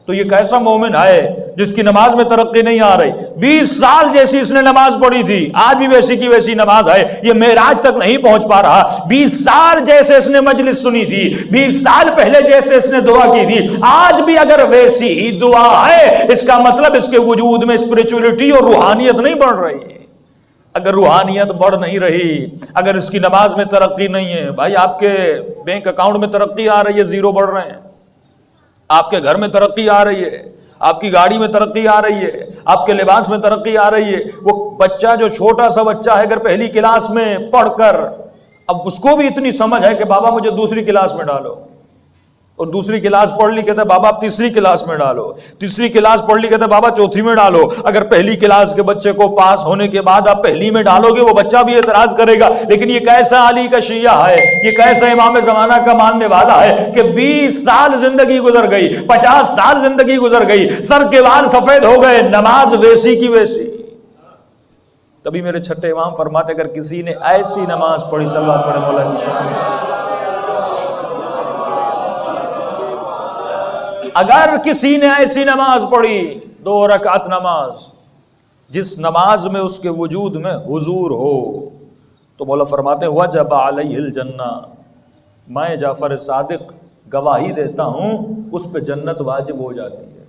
تو یہ کیسا مومن ہے جس کی نماز میں ترقی نہیں آ رہی؟ 20 سال جیسی اس نے نماز پڑھی تھی، آج بھی ویسی کی ویسی نماز ہے، یہ معراج تک نہیں پہنچ پا رہا۔ 20 سال جیسے اس نے مجلس سنی تھی، 20 سال پہلے جیسے اس نے دعا کی تھی، آج بھی اگر ویسی ہی دعا ہے، اس کا مطلب اس کے وجود میں اسپرچولیٹی اور روحانیت نہیں بڑھ رہی۔ اگر روحانیت بڑھ نہیں رہی، اگر اس کی نماز میں ترقی نہیں ہے، بھائی آپ کے بینک اکاؤنٹ میں ترقی آ رہی ہے، زیرو بڑھ رہے ہیں، آپ کے گھر میں ترقی آ رہی ہے، آپ کی گاڑی میں ترقی آ رہی ہے، آپ کے لباس میں ترقی آ رہی ہے۔ وہ بچہ جو چھوٹا سا بچہ ہے، اگر پہلی کلاس میں پڑھ کر اب اس کو بھی اتنی سمجھ ہے کہ بابا مجھے دوسری کلاس میں ڈالو، اور دوسری کلاس پڑھ لی کہتا ہے بابا آپ تیسری کلاس میں ڈالو، تیسری کلاس پڑھ لی کہتا ہے بابا چوتھی میں ڈالو۔ اگر پہلی کلاس کے بچے کو پاس ہونے کے بعد آپ پہلی میں ڈالو گے، وہ بچہ بھی اعتراض کرے گا، لیکن یہ کیسا علی کا شیعہ ہے، یہ کیسا امام زمانہ کا ماننے والا ہے کہ 20 سال زندگی گزر گئی، 50 سال زندگی گزر گئی، سر کے بال سفید ہو گئے، نماز ویسی کی ویسی۔ تبھی میرے چھٹے امام فرماتے اگر کسی نے ایسی نماز پڑھی، صلوات پڑھے مولا کی شان میں، اگر کسی نے ایسی نماز پڑھی، 2 رکعت نماز، جس نماز میں اس کے وجود میں حضور ہو، تو مولا فرماتے ہیں وجب علیہ الجنہ، میں جعفر صادق گواہی دیتا ہوں اس پہ جنت واجب ہو جاتی ہے۔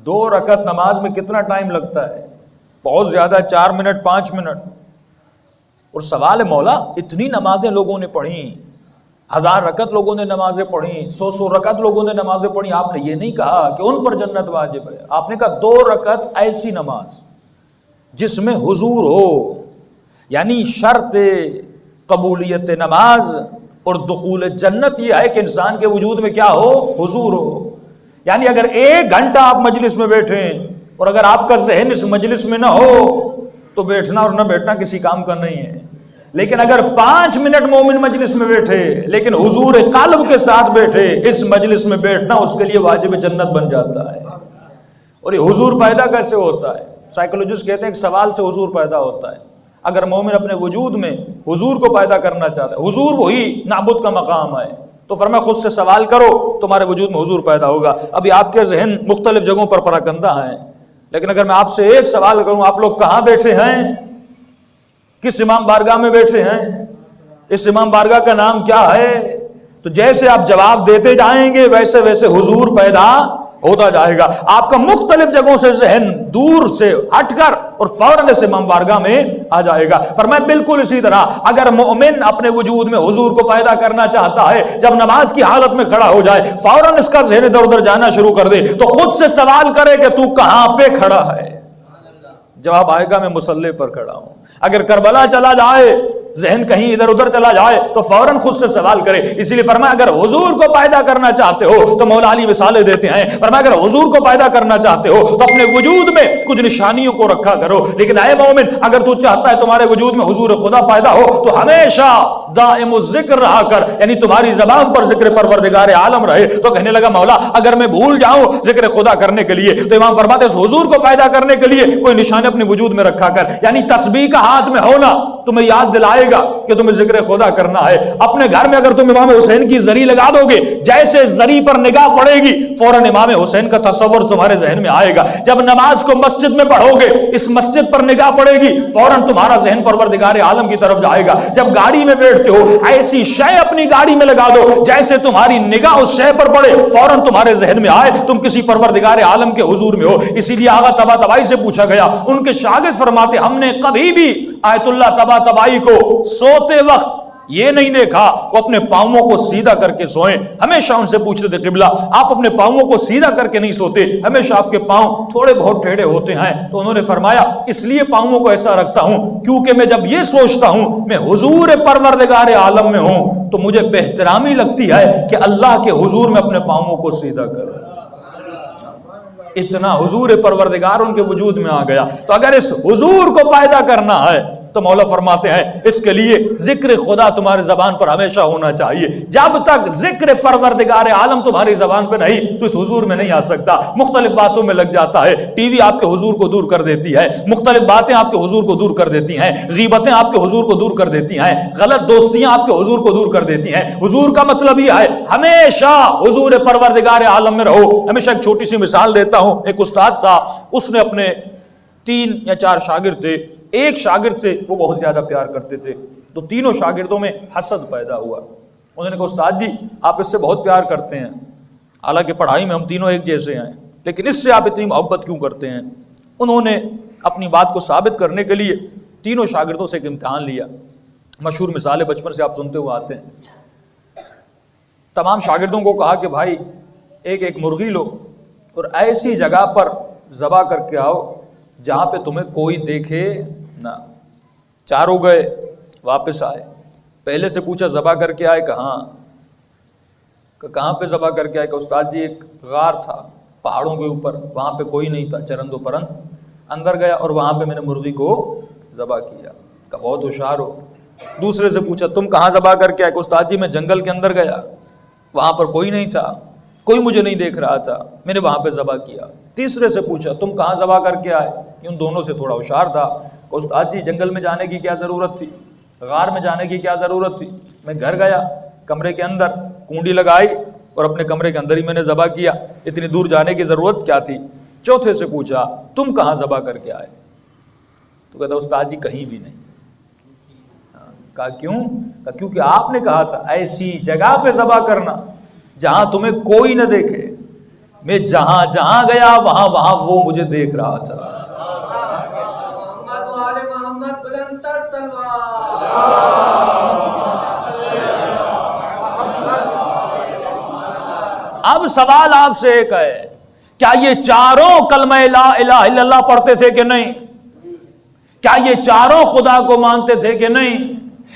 2 رکعت نماز میں کتنا ٹائم لگتا ہے؟ بہت زیادہ، 4 منٹ 5 منٹ۔ اور سوال ہے مولا اتنی نمازیں لوگوں نے پڑھی، 1000 رکعت لوگوں نے نمازیں پڑھی، 100 رکعت لوگوں نے نمازیں پڑھی، آپ نے یہ نہیں کہا کہ ان پر جنت واجب ہے، آپ نے کہا 2 رکعت ایسی نماز جس میں حضور ہو، یعنی شرط قبولیت نماز اور دخول جنت یہ ہے کہ انسان کے وجود میں کیا ہو؟ حضور ہو۔ یعنی اگر 1 گھنٹہ آپ مجلس میں بیٹھیں اور اگر آپ کا ذہن اس مجلس میں نہ ہو تو بیٹھنا اور نہ بیٹھنا کسی کام کا نہیں ہے، لیکن اگر 5 منٹ مومن مجلس میں بیٹھے لیکن حضور قلب کے ساتھ بیٹھے، اس مجلس میں بیٹھنا اس کے لیے واجب جنت بن جاتا ہے۔ اور یہ حضور پیدا کیسے ہوتا ہے؟ سائیکولوجسٹ کہتے ہیں ایک سوال سے حضور پیدا ہوتا ہے۔ اگر مومن اپنے وجود میں حضور کو پیدا کرنا چاہتا ہے، حضور وہی نعبد کا مقام ہے، تو فرمایا خود سے سوال کرو، تمہارے وجود میں حضور پیدا ہوگا۔ ابھی آپ کے ذہن مختلف جگہوں پر پراکندہ ہیں، لیکن اگر میں آپ سے ایک سوال کروں، آپ لوگ کہاں بیٹھے ہیں؟ کس امام بارگاہ میں بیٹھے ہیں؟ اس امام بارگاہ کا نام کیا ہے؟ تو جیسے آپ جواب دیتے جائیں گے ویسے ویسے حضور پیدا ہوتا جائے گا۔ آپ کا مختلف جگہوں سے ذہن دور سے ہٹ کر اور فوراً اس امام بارگاہ میں آ جائے گا۔ فرمایا بالکل اسی طرح اگر مومن اپنے وجود میں حضور کو پیدا کرنا چاہتا ہے، جب نماز کی حالت میں کھڑا ہو جائے فوراً اس کا ذہن ادھر ادھر جانا شروع کر دے تو خود سے سوال کرے کہ تو کہاں پہ کھڑا ہے؟ جواب آئے گا میں مصلی پر کھڑا ہوں۔ اگر کربلا چلا جائے، ذہن کہیں ادھر ادھر چلا جائے تو فوراً خود سے سوال کرے۔ اسی لیے فرمایا اگر حضور کو پیدا کرنا چاہتے ہو تو مولا علی مثالیں دیتے ہیں، فرمایا اگر حضور کو پیدا کرنا چاہتے ہو تو اپنے وجود میں کچھ نشانیوں کو رکھا کرو، لیکن اے مومن اگر تو چاہتا ہے تمہارے وجود میں حضور خدا پیدا ہو تو ہمیشہ دائم الذکر رہا کر، یعنی تمہاری زبان پر ذکر پروردگار عالم رہے۔ تو کہنے لگا مولا اگر میں بھول جاؤں ذکر خدا کرنے کے لیے، تو امام فرماتے ہیں حضور کو پیدا کرنے کے لیے کوئی نشان اپنے وجود میں رکھا کر، یعنی تسبیح کا ہاتھ میں ہونا تمہیں یاد دلائے گا کہ تمہیں ذکر خدا کرنا ہے۔ اپنے گھر میں اگر تم امام حسین کی زری لگا دو گے، جیسے زری پر نگاہ پڑے گی فوراً امام حسین کا تصور تمہارے ذہن میں آئے گا۔ جب نماز کو مسجد میں پڑھو گے، اس مسجد پر نگاہ پڑے گی فوراً تمہارا ذہن پروردگار عالم کی طرف جائے گا۔ جب گاڑی میں بیٹھتے ہو ایسی شے اپنی گاڑی میں لگا دو جیسے تمہاری نگاہ اس شے پر پڑے فوراً تمہارے ذہن میں آئے تم کسی پروردگار عالم کے حضور میں ہو۔ اسی لیے آغا طباطبائی سے پوچھا گیا، ان کے شاگرد فرماتے ہم نے کبھی بھی آیت اللہ طباطبائی کو سوتے وقت یہ نہیں دیکھا وہ اپنے پاؤں کو سیدھا کر کے سوئیں۔ ہمیشہ ان سے پوچھتے تھے قبلہ آپ اپنے پاؤں کو سیدھا کر کے نہیں سوتے، ہمیشہ آپ کے پاؤں تھوڑے بہت ٹیڑھے ہوتے ہیں۔ تو انہوں نے فرمایا اس لیے پاؤں کو ایسا رکھتا ہوں کیونکہ میں جب یہ سوچتا ہوں میں حضور پروردگار عالم میں ہوں تو مجھے بہترامی لگتی ہے کہ اللہ کے حضور میں اپنے پاؤں کو سیدھا کروں۔ اتنا حضور پروردگار ان کے وجود میں آ گیا۔ تو اگر اس حضور کو پیدا کرنا ہے تو مولا فرماتے ہیں اس کے لیے ذکر خدا تمہارے زبان پر ہمیشہ ہونا چاہیے. جب تک ذکر پروردگار عالم تمہاری زبان پہ نہیں تو اس حضور میں نہیں آ سکتا. مختلف باتوں میں لگ جاتا ہے. ٹی وی آپ کے حضور کو دور کر دیتی ہے, مختلف باتیں آپ کے حضور کو دور کر دیتی ہیں, غیبتیں آپ کے حضور کو دور کر دیتی ہیں, غلط دوستیاں آپ کے حضور کو دور کر دیتی ہیں. حضور کا مطلب یہ ہے ہمیشہ حضور پروردگار عالم میں رہو. ہمیشہ ایک چھوٹی سی مثال دیتا ہوں. ایک استاد تھا, اس نے اپنے 3 یا 4 شاگرد تھے. ایک شاگرد سے وہ بہت زیادہ پیار کرتے تھے, تو تینوں شاگردوں میں حسد پیدا ہوا. انہوں نے کہا استاد جی آپ اس سے بہت پیار کرتے ہیں, حالانکہ پڑھائی میں ہم تینوں ایک جیسے ہیں, لیکن اس سے آپ اتنی محبت کیوں کرتے ہیں؟ انہوں نے اپنی بات کو ثابت کرنے کے لیے تینوں شاگردوں سے ایک امتحان لیا. مشہور مثالیں بچپن سے آپ سنتے ہوئے آتے ہیں. تمام شاگردوں کو کہا کہ بھائی ایک مرغی لو اور ایسی جگہ پر ذبح کر کے آؤ جہاں پہ تمہیں کوئی دیکھے نہ. چاروں گئے, واپس آئے. پہلے سے پوچھا ذبح کر کے آئے؟ کہاں پہ ذبح کر کے آئے؟ کہ استاد جی ایک غار تھا پہاڑوں کے اوپر, وہاں پہ کوئی نہیں تھا, چرند و پرند. اندر گیا اور وہاں پہ میں نے مرغی کو ذبح کیا. کہ بہت ہوشیار ہو. دوسرے سے پوچھا تم کہاں ذبح کر کے آئے؟ کہ استاد جی میں جنگل کے اندر گیا, وہاں پر کوئی نہیں تھا, کوئی مجھے نہیں دیکھ رہا تھا, میں نے وہاں پہ ذبح کیا. تیسرے سے پوچھا تم کہاں ذبح کر کے آئے؟ ان دونوں سے تھوڑا ہوشیار تھا. استاد جی جنگل میں جانے کی کیا ضرورت تھی, غار میں جانے کی کیا ضرورت تھی, میں گھر گیا, کمرے کے اندر کنڈی لگائی اور اپنے کمرے کے اندر ہی میں نے ذبح کیا, اتنی دور جانے کی ضرورت کیا تھی. چوتھے سے پوچھا تم کہاں ذبح کر کے آئے؟ تو کہتا استاد جی کہیں بھی نہیں. کہا کیوں؟ کہا کیونکہ آپ نے کہا تھا ایسی جگہ پہ ذبح کرنا جہاں تمہیں کوئی نہ دیکھے. میں جہاں جہاں گیا وہاں وہاں وہ مجھے دیکھ رہا تھا. اب سوال آپ سے ایک ہے, کیا یہ چاروں کلمہ لا الہ الا اللہ پڑھتے تھے کہ نہیں؟ کیا یہ چاروں خدا کو مانتے تھے کہ نہیں؟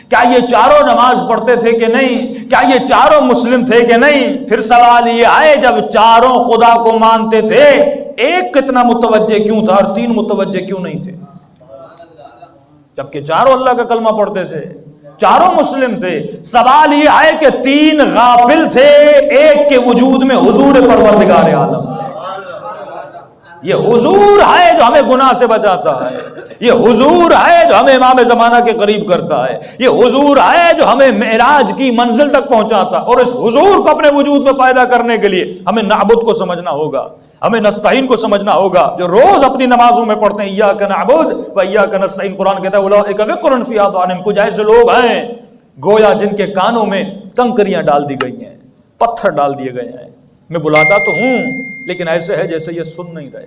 کیا یہ چاروں نماز پڑھتے تھے کہ نہیں؟ کیا یہ چاروں مسلم تھے کہ نہیں؟ پھر سوال یہ آئے جب چاروں خدا کو مانتے تھے, ایک کتنا متوجہ کیوں تھا اور 3 متوجہ کیوں نہیں تھے؟ جبکہ چاروں اللہ کا کلمہ پڑھتے تھے, چاروں مسلم تھے. سوال یہ آئے کہ 3 غافل تھے, ایک کے وجود میں حضور پروردگار عالم تھے. یہ حضور ہے جو ہمیں گناہ سے بچاتا ہے, یہ حضور ہے جو ہمیں امام زمانہ کے قریب کرتا ہے, یہ حضور ہے جو ہمیں معراج کی منزل تک پہنچاتا. اور اس حضور کو اپنے وجود میں پیدا کرنے کے لیے ہمیں نعبد کو سمجھنا ہوگا, ہمیں نستعین کو سمجھنا ہوگا, جو روز اپنی نمازوں میں پڑھتے ہیں ایاک نعبد و ایاک نستعین. قرآن کہتا ہے اولئک وقر فی آذانہم, کچھ ایسے لوگ ہیں گویا جن کے کانوں میں کنکریاں ڈال دی گئی ہیں, پتھر ڈال دیے گئے ہیں. میں بلاتا تو ہوں لیکن ایسے ہے جیسے یہ سن نہیں رہے.